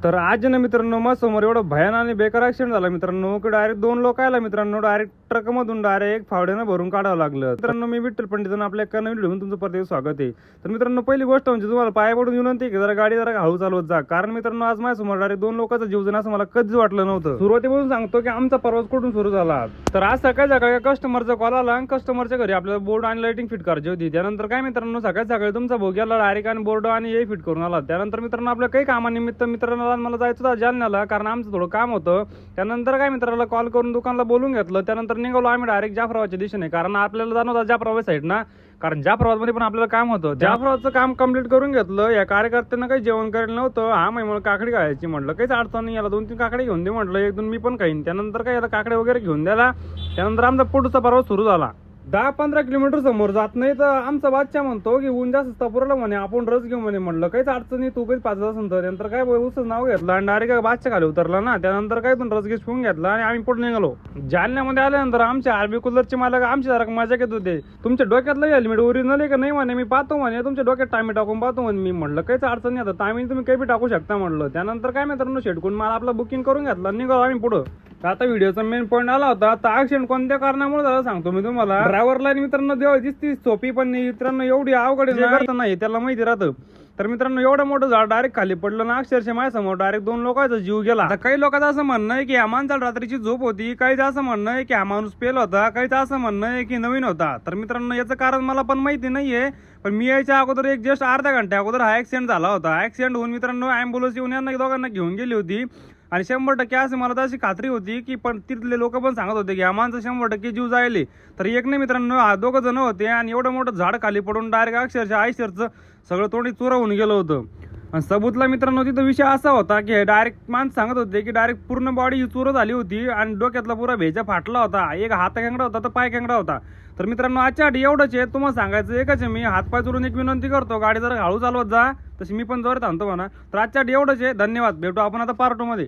तर आज ना मित्रांनो मग समोर एवढं भयान आणि बेकार ऍक्सिडेंट झाला मित्रांनो की डायरेक्ट 2 लोक आला मित्रांनो, डायरेक्ट ट्रक मधून डायरेक्ट फावड्यानं भरून काढावं लागलं. मित्रांनो मी विठ्ठल पंडित आपल्या एका नवीन व्हिडिओ तुमचं परत स्वागत आहे. तर मित्रांनो पहिली गोष्ट म्हणजे तुम्हाला पाया पडून विनंती की जरा गाडी जरा हळू चालवत जा, कारण मित्रांनो आज माझ्या समोर डायरेक्ट 2 लोकांचा जीव जाणं असं मला कधीच वाटलं नव्हतं. सुरुवातीपासून सांगतो की आमचा प्रवास कुठून सुरू झाला. तर आज सकाळी कस्टमरचा कॉल आला आणि कस्टमरच्या घरी आपल्याला बोर्ड आणि लाइटिंग फिट करायची होती. त्यानंतर काय मित्रांनो सकाळी तुमचा भाऊ गेला डायरेक्ट आणि बोर्ड आणि हे फिट करून आला. त्यानंतर मित्रांनो आपल्या काही कामानिमित्त मित्रांना मला जायचं होतं जालन्याला, कारण आमचं थोडं काम होतं. त्यानंतर काय मित्राला कॉल करून दुकानला बोलून घेतलं. त्यानंतर निघालो आम्ही डायरेक्ट जाफराबादच्या दिशेने, कारण आपल्याला जाणं होतं जाफराबाद साईड ना, कारण जाफराबादमध्ये पण आपल्याला काम होतं. जाफराबादचं काम कम्प्लीट करून घेतलं. या कार्यकर्त्यांना काही जेवण करायला नव्हतं. हा मला काकडी खायची म्हटलं, काहीच अडचण नाही, याला 2-3 काकडे घेऊन दे म्हटलं, 1-2 मी पण खाईन. त्यानंतर काय याला काकडे वगैरे घेऊन द्यायला. त्यानंतर आमचा पुढचा प्रवास सुरू झाला. 10-15 किलोमीटर समोर जात नाही तर आमचा बादशाह म्हणतो की ऊन जास्त तपुरला म्हणे, आपण रस घेऊ म्हणे. म्हटलं काहीच अडचण नाही, तू काही 5 असेल तर. त्यानंतर काय उसच नाव घेतलं आणि डायरेक्ट बादशाह खाली उतरला ना. त्यानंतर काय रस घेस पिऊन घेतला आणि आम्ही पुढे निघालो. जालन्यामध्ये आल्यानंतर आमच्या आरबी कूलरचे मालक आमची जरा मजा घेत होते. तुमच्या डोक्यातलं हेल्मेट ओरिजिनल आहे का नाही म्हणे. मी पाहतो म्हणे, तुमच्या डोक्यात टायमी टाकून पाहतो म्हणे. मी म्हटलं काहीच अडचण नाही, आता टायमिंग तुम्ही काही बी टाकू शकता म्हटलं. त्यानंतर काय मित्रांनो शेटकून मला आपलं बुकिंग करून घेतलं, निघालो आम्ही पुढं. आता व्हिडिओचा मेन पॉईंट आला होता. आता ऍक्सिडेंट कोणत्या कारणामुळे झाला सांगतो मी तुम्हाला. ड्रायव्हरला मित्रांनो देवा दिसती सोपी, पण मित्रांनो एवढी अवघड नाही त्याला माहिती राहतं. तर मित्रांनो एवढं मोठं झाड डायरेक्ट खाली पडलं ना, अक्षरशः माझ्या समोर डायरेक्ट 2 लोकांचा जीव गेला. आता काही लोकांचं असं म्हणणं आहे की हा माणसाला रात्रीची झोप होती, काहीच असं म्हणणं आहे की हा माणूस पेल होता, काहीच असं म्हणणं आहे की नवीन होता. तर मित्रांनो याचं कारण मला पण माहिती नाहीये, पण मी यायच्या अगोदर एक जस्ट अर्ध्या घंट्या अगोदर हा ऍक्सिडेंट झाला होता. ऍक्सिडेंट होऊन मित्रांनो अँब्युलन्स येऊन यांना दोघांना घेऊन गेली होती. आणि 100% असं मला तशी खात्री होती की, पण तिथले लोक पण सांगत होते की हा माणसं 100% जीव जायले. तर एक नाही मित्रांनो, हा 2 जण होते आणि एवढं मोठं झाड खाली पडून डायरेक्ट अक्षरशः आयशरचं सगळं तोंडी चुरावून गेलं होतं. आणि सबूतला मित्रांनो तिथं विषय असा होता की डायरेक्ट माणसं सांगत होते की डायरेक्ट पूर्ण बॉडी ही चुर झाली होती आणि डोक्यातला पुरा भेजा फाटला होता. एक हात खेंगडा होता तर पाय खेंगडा होता. तर मित्रांनो आजच्या आधी एवढंच आहे, तुम्हाला सांगायचं एकच आहे, मी हातपाय चुरून एक विनंती करतो, गाडी जरा हळू चालवत जा, तशी मी पण जोरात थांबतो म्हणा. तर आजच्या आधी एवढंच आहे, धन्यवाद. भेटू आपण आता पार्ट 2 मध्ये.